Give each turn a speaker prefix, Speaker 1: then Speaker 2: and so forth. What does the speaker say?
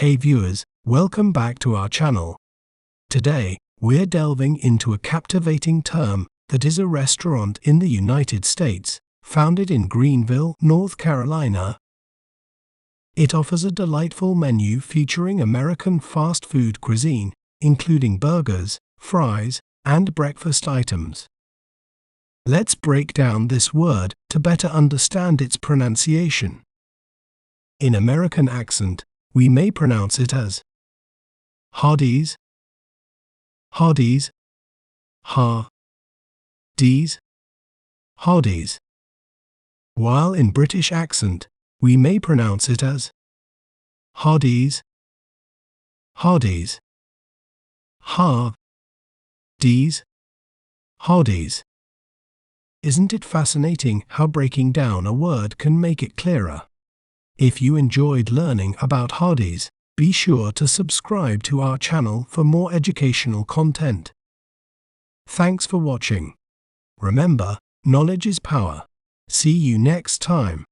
Speaker 1: Hey viewers, welcome back to our channel. Today, we're delving into a captivating term that is a restaurant in the United States, founded in Greenville, North Carolina. It offers a delightful menu featuring American fast food cuisine, including burgers, fries, and breakfast items. Let's break down this word to better understand its pronunciation. In American accent, we may pronounce it as Hardee's, Hardee's, Hardee's, Hardee's. While in British accent, we may pronounce it as Hardee's, Hardee's, Hardee's, Hardee's. Isn't it fascinating how breaking down a word can make it clearer? If you enjoyed learning about Hardee's, be sure to subscribe to our channel for more educational content. Thanks for watching. Remember, knowledge is power. See you next time.